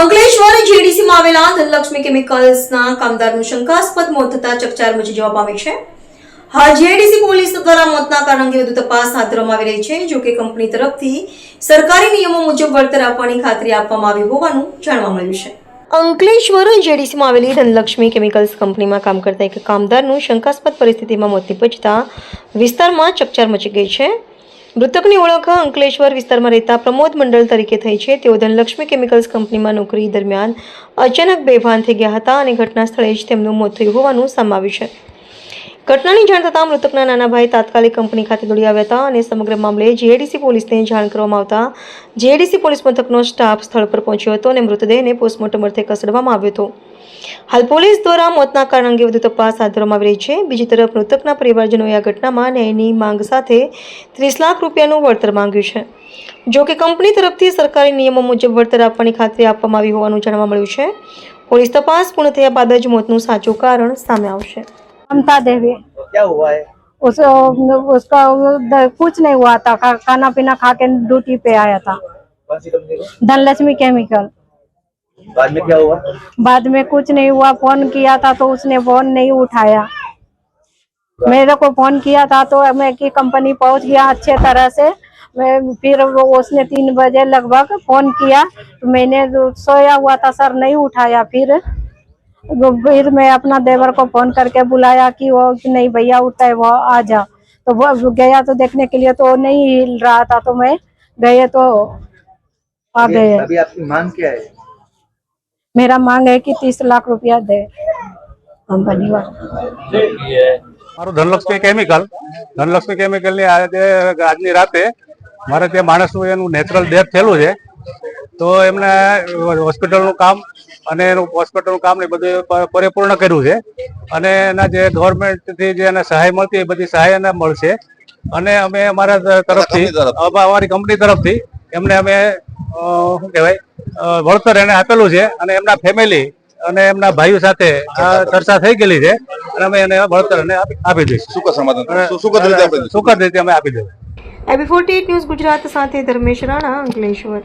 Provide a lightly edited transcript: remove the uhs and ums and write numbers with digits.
અંકલેશ્વર જેડીસીમાં આવેલા ધનલક્ષ્મી કેમિકલ્સના કામદારનું શંકાસ્પદ મોત થતા ચકચાર મચી જવા પામી છે। હાલ જેડીસી પોલીસ દ્વારા મોતના કારણ અંગે વધુ તપાસ હાથ ધરવામાં આવી રહી છે। જો કે કંપની તરફથી સરકારી નિયમો મુજબ વળતર આપવાની ખાતરી આપવામાં આવી હોવાનું જાણવા મળ્યું છે। અંકલેશ્વર જેડીસીમાં આવેલી ધનલક્ષ્મી કેમિકલ્સ કંપનીમાં કામ કરતા એક કામદારનું શંકાસ્પદ પરિસ્થિતિમાં મોત નિપજતા વિસ્તારમાં ચકચાર મચી ગઈ છે। મૃતકની ઓળખ અંકલેશ્વર વિસ્તારમાં રહેતા પ્રમોદ મંડળ તરીકે થઈ છે। તેઓ ધનલક્ષ્મી કેમિકલ્સ કંપનીમાં નોકરી દરમિયાન અચાનક બેભાન થઈ ગયા હતા અને ઘટના સ્થળે જ તેમનું મોત થયું હોવાનું સામે આવ્યું છે। ઘટનાની જાણ થતાં મૃતકના નાના ભાઈ તાત્કાલિક કંપની ખાતે દોડી આવ્યા હતા અને સમગ્ર મામલે જેડીસી પોલીસને જાણ કરવામાં આવતા જેડીસી પોલીસ મથકનો સ્ટાફ સ્થળ પર પહોંચ્યો હતો અને મૃતદેહને પોસ્ટમોર્ટમ અર્થે ખસેડવામાં આવ્યો હતો। હાલ પોલીસ દ્વારા મોતના કારણ અંગે વધુ તપાસ હાથ ધરવામાં આવી રહી છે। બીજી તરફ મૃતકના પરિવારજનોએ આ ઘટનામાં ન્યાયની માંગ સાથે 30 લાખ રૂપિયાનું વળતર માંગ્યું છે। જો કે કંપની તરફથી સરકારી નિયમો મુજબ વળતર આપવાની ખાતરી આપવામાં આવી હોવાનું જાણવા મળ્યું છે। પોલીસ તપાસ પૂર્ણ થયા બાદ જ મોતનું સાચું કારણ સામે આવશે। ममता देवी। क्या हुआ है? उसका कुछ नहीं हुआ था, खाना पीना खा के ड्यूटी पे आया था। कौन सी कंपनी का? धनलक्ष्मी केमिकल। बाद में क्या हुआ? बाद में कुछ नहीं हुआ, फोन किया था तो उसने फोन नहीं उठाया। मेरे को फोन किया था तो मैं की कंपनी पहुंच गया अच्छे तरह से। मैं फिर उसने 3 बजे लगभग फोन किया तो मैंने सोया हुआ था सर, नहीं उठाया। फिर मैं अपना देवर को फोन करके बुलाया कि वो नहीं भैया उठता है, वो आ जा। तो वो गया तो देखने के लिए तो वो नहीं हिल रहा था, तो मैं गए तो आ गए। अभी आपकी मांग क्या है? मेरा मांग है कि 30 लाख रुपया दे कंपनी वाले। મારું ધનલક્ષ્મી કેમિકલની આજની રાતે મારે ત્યાં માણસનું એનું નેચરલ ડેથ થયેલું છે। તો એમને હોસ્પિટલનું કામ અને એનું હોસ્પિટલનું કામ ને બધું પરિપૂર્ણ કર્યું છે અને એના જે ગવર્મેન્ટથી જે એને સહાય મળતી એ બધી સહાય એને મળશે અને અમે અમારા તરફથી અમારી કંપની તરફથી એમને અમે શું કહેવાય વળતર એને આપેલું છે અને એમના ફેમિલી અને એમના ભાઈઓ સાથે આ ચર્ચા થઈ ગયેલી છે અને અમે એને વળતર એને આપી દઈશું। સુખદ રીતે અમે આપી દઈશું। AB48 ન્યૂઝ ગુજરાત સાથે ધર્મેશ રાણા, અંકલેશ્વર।